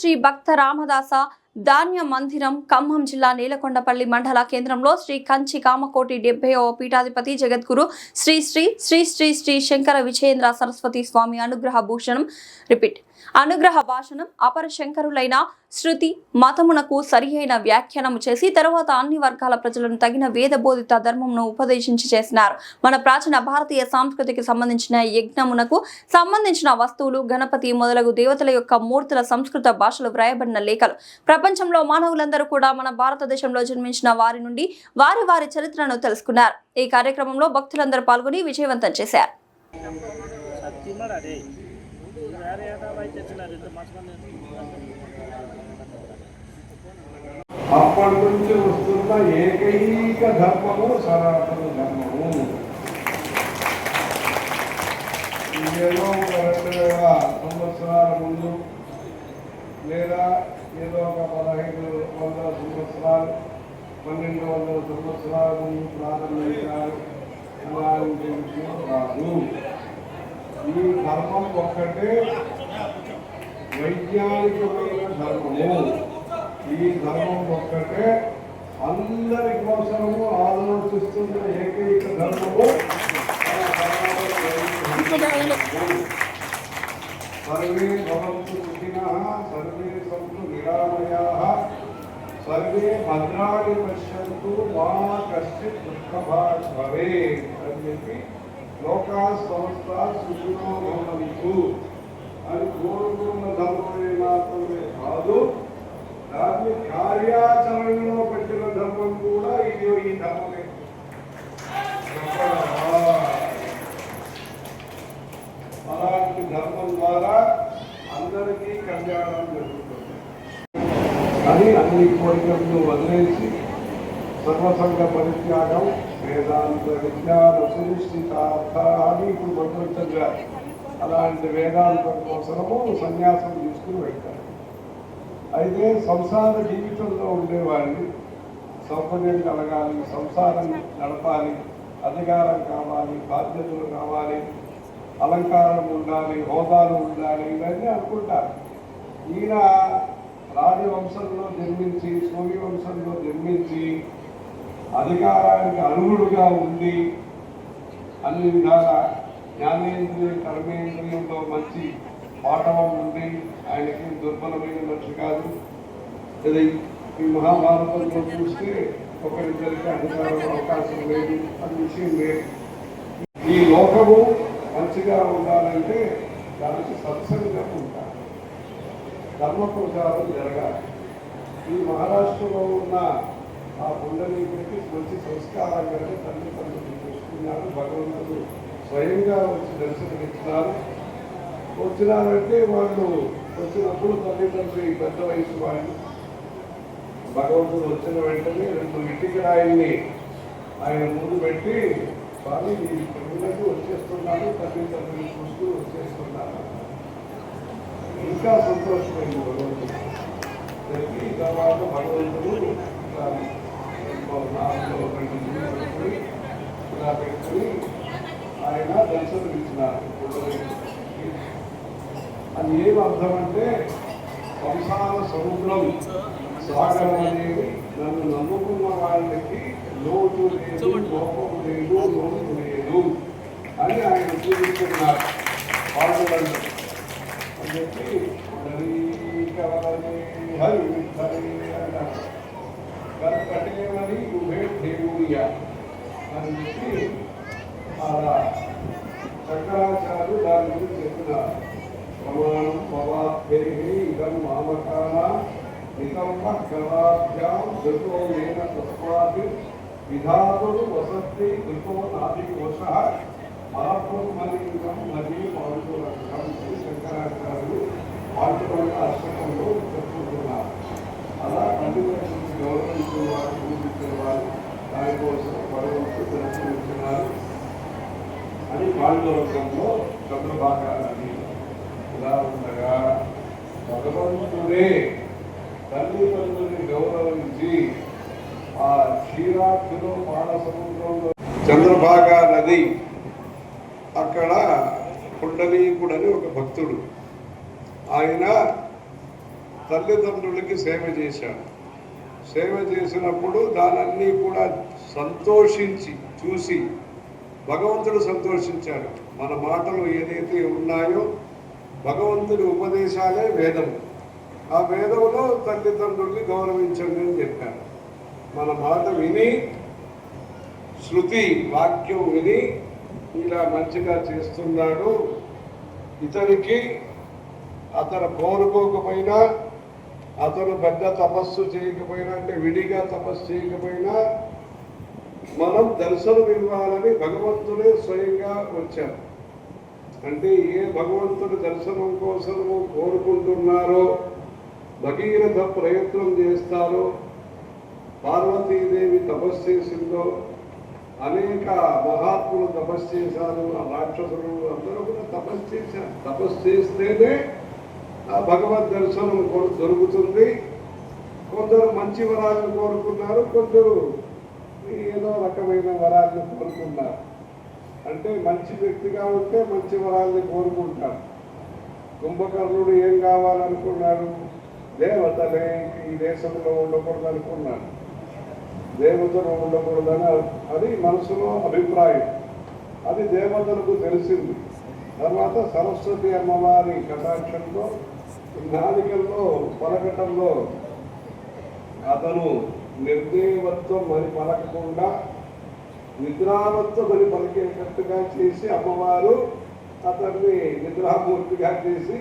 శ్రీ భక్త రామదాస ధాన్య మందిరం ఖమ్మం జిల్లా నీలకొండపల్లి మండల కేంద్రంలో శ్రీ కంచి కామకోటి 70వ పీఠాధిపతి జగద్గురు శ్రీ శ్రీ శ్రీ శ్రీ శ్రీ శంకర విజయేంద్ర సరస్వతి స్వామి అనుగ్రహ భాషణం అపర శంకరులైన శృతి మతమునకు సరియైన వ్యాఖ్యానము చేసి తరువాత అన్ని వర్గాల ప్రజలను తగిన వేద బోధిత ధర్మమును ఉపదేశించి చేసినారు. మన ప్రాచీన భారతీయ సంస్కృతికి సంబంధించిన యజ్ఞమునకు సంబంధించిన వస్తువులు, గణపతి మొదలగు దేవతల యొక్క మూర్తుల సంస్కృత భాషలో వ్రాయబడిన లేఖలు ప్రపంచంలో మానవులందరూ కూడా మన భారతదేశంలో జన్మించిన వారి నుండి వారి వారి చరిత్రను తెలుసుకున్నారు. ఈ కార్యక్రమంలో భక్తులందరూ పాల్గొని విజయవంతం చేశారు. అప్పటి నుంచి వస్తున్న ఏకైక ధర్మము సనాతన ధర్మము. ఏదో 2000 సంవత్సరాల ముందు లేదా ఏదో ఒక 1500 సంవత్సరాలు 1200 సంవత్సరాల ముందు ప్రారంభించారు అలాంటి విషయం కాదు. ఈ ధర్మం ఒక్కటే వైజ్ఞానికమైన ధర్మము. ఈ ధర్మం ఒక్కటే అందరి కోసము ఆలోచిస్తున్న ఏకైక ధర్మము. సర్వే భవంతు సుఖినః, సర్వే సంతు నిరామయాః, సర్వే భద్రాణి పశ్యంతు, మా కశ్చిత్ దుఃఖభాగ్ భవేత్ అని చెప్పి లోకా సంస్థ సుఖినో భవంతు అని కోరుకున్న ధర్మమే మాత్రమే కాదు, దాన్ని కార్యాచరణలో పెట్టిన ధర్మం కూడా ఈ ధర్మమే. అలాంటి ధర్మం ద్వారా అందరికీ కళ్యాణం జరుగుతుంది. అని అన్ని కోరికలను వదిలేసి సర్వసంగ పరిత్యాగం, వేదాంత విజ్ఞాన సునిశ్చితార్థ అని ఇప్పుడు భగవంతుగా అలాంటి వేదాంతం కోసము సన్యాసం తీసుకుని వెళ్తారు. అయితే సంసార జీవితంలో ఉండేవాడిని సౌకర్యం కలగాలి, సంసారం నడపాలి, అధికారం కావాలి, బాధ్యతలు కావాలి, అలంకారం ఉండాలి, హోదాలు ఉండాలి, ఇవన్నీ అనుకుంటారు. ఈయన రాజవంశంలో జన్మించి, సూర్యవంశంలో జన్మించి, అధికారానికి అనుగుడుగా ఉండి, అన్ని విధాల జ్ఞానేంద్రియం కర్మేంద్రియంలో మంచి పాఠవం ఉంది. ఆయనకి దుర్బలమైన మనిషి కాదు. ఈ మహాభారతంలో చూస్తే ఒకరిద్దరికి అధికారం అవకాశం లేదు, అది విషయం లేదు. ఈ లోకము మంచిగా ఉండాలంటే దానికి సత్సంగం ఉండాలి, ధర్మ ప్రచారం జరగాలి. ఈ మహారాష్ట్రలో ఉన్న ఆ పుండరీకుడికి మంచి సంస్కారంగా తల్లిదండ్రులు చూసుకున్నారు. భగవంతుడు స్వయంగా వచ్చి దర్శనమిస్తున్నారు. వచ్చినారంటే వాళ్ళు వచ్చినప్పుడు తల్లిదండ్రులు పెద్ద వయసు వాళ్ళు. భగవంతుడు వచ్చిన వెంటనే 2 ఇటుకరాయిల్ని ఆయన ముందు పెట్టి, స్వామి ఈ పిల్లలకు వచ్చేస్తున్నాను, తల్లిదండ్రులు చూస్తూ వచ్చేస్తున్నాను. ఇంకా సంతోషమైంది భగవంతుడు. చెప్పి తర్వాత భగవంతుడు ఇలా పెట్టుకుని ఆయన దర్శనం ఇచ్చినారు. అది ఏం అర్థం అంటే సంసార సముద్రం సాగరం అనేది నన్ను నమ్ముకున్న వాళ్ళకి లోటు లేదు, లోపం లేదు, లోటు లేదు అని ఆయన చూపిస్తున్నారు. పాల్గొనండి అని చెప్పి కట్టేమని ఉభయ దేవుడియా అని చెప్పి అలా శంకరాచార్యులు దాని గురించి చెప్తున్నారు. ప్రమాణం పవాభ్యై ఇదం మామకాన నికంప గలాభ్యాం ధృతో ఏన తస్మాత్ విధాతుడు వసతి ధృతో నాది కోశ మలపుర్మలింగం నదీ పాల్గొనకం శంకరాచార్యులు పాల్గొన అష్టకంలో చెప్పుకుంటున్నారు. అలా పండితులను గౌరవించేవారు, పూజించేవారు, దానికోసం భగవంతుడు దర్శనమిస్తున్నారు అని పాల్గొనకంలో చంద్రభాగాలని ఇలా ఉండగా భగవంతుడే తల్లిదండ్రుల్ని గౌరవించి ఆ క్షీరాబ్దిలో పాల సముద్రంలో చంద్రభాగా నది అక్కడ పుండరీకుడని ఒక భక్తుడు, ఆయన తల్లిదండ్రులకి సేవ చేశాడు. సేవ చేసినప్పుడు దానన్నీ కూడా సంతోషించి చూసి భగవంతుడు సంతోషించాడు. మన మాటలు ఏదైతే ఉన్నాయో భగవంతుడి ఉపదేశాలే వేదము. ఆ వేదంలో తల్లిదండ్రుల్ని గౌరవించండి అని చెప్పారు. మన మాట విని శృతి వాక్యం విని ఇలా మంచిగా చేస్తున్నాడు, ఇతనికి అతను కోరుకోకపోయినా, అతను పెద్ద తపస్సు చేయకపోయినా, అంటే విడిగా తపస్సు చేయకపోయినా మనం దర్శనం ఇవ్వాలని భగవంతుడే స్వయంగా వచ్చారు. అంటే ఏ భగవంతుడి దర్శనం కోసము కోరుకుంటున్నారో, భగీరథ ప్రయత్నం చేస్తారో, పార్వతీదేవి తపస్సు చేసిందో, అనేక మహాత్ములు తపస్సు చేశారు, ఆ రాక్షసులు అందరూ కూడా తపస్సు చేశారు. తపస్సు చేస్తేనే ఆ భగవద్ దర్శనం దొరుకుతుంది. కొందరు మంచి వరాలను కోరుకున్నారు, కొందరు ఏదో రకమైన వరాలను కోరుకున్నారు. అంటే మంచి వ్యక్తిగా ఉంటే మంచి వరాలని కోరుకుంటారు. కుంభకర్ణుడు ఏం కావాలనుకున్నాడు? దేవతలే ఈ దేశంలో ఉండకూడదు అనుకున్నాడు. దేవతలు ఉండకూడదని అది మనసులో అభిప్రాయం. అది దేవతలకు తెలిసింది. తర్వాత సరస్వతి అమ్మవారి కటాక్షంలో నాలికల్లో పలకటంలో అతను నిర్దేవత్వం అని పలకకుండా నిద్రావత్వం అని పలికేటట్టుగా చేసి అమ్మవారు అతన్ని నిద్రామూర్తిగా చేసి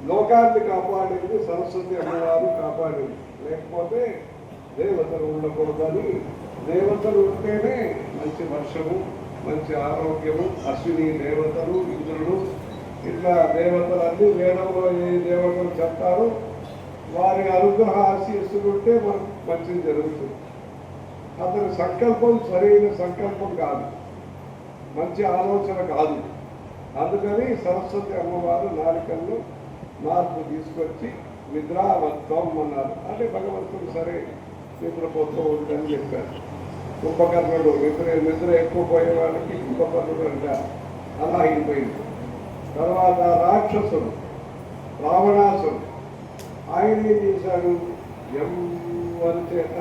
లోకాన్ని కాపాడేది సరస్వతి అమ్మవారు కాపాడేది. లేకపోతే దేవతలు ఉండకూడదని, దేవతలు ఉంటేనే మంచి వర్షము, మంచి ఆరోగ్యము, అశ్విని దేవతలు, ఇంద్రుడు, ఇట్లా దేవతలన్నీ వేదంలో ఏ దేవతలు చెప్తారో వారి అనుగ్రహ ఆశీస్సులు ఉంటే మనకు మంచిది జరుగుతుంది. అతని సంకల్పం సరైన సంకల్పం కాదు, మంచి ఆలోచన కాదు. అందుకని సరస్వతి అమ్మవారు నాలికల్లో మార్పు తీసుకొచ్చి నిద్రావత్వం అన్నారు. అంటే భగవంతుడు సరే నిద్రపోతూ ఉందని చెప్పారు. కుంభకర్ణుడు నిద్ర ఎక్కువ పోయే వాళ్ళకి కుంభకర్ణుడు అంటారు. అలా అయిపోయింది. తర్వాత రాక్షసుడు రావణాసుడు ఆయన ఏం చేశాడు? ఎవరి చేత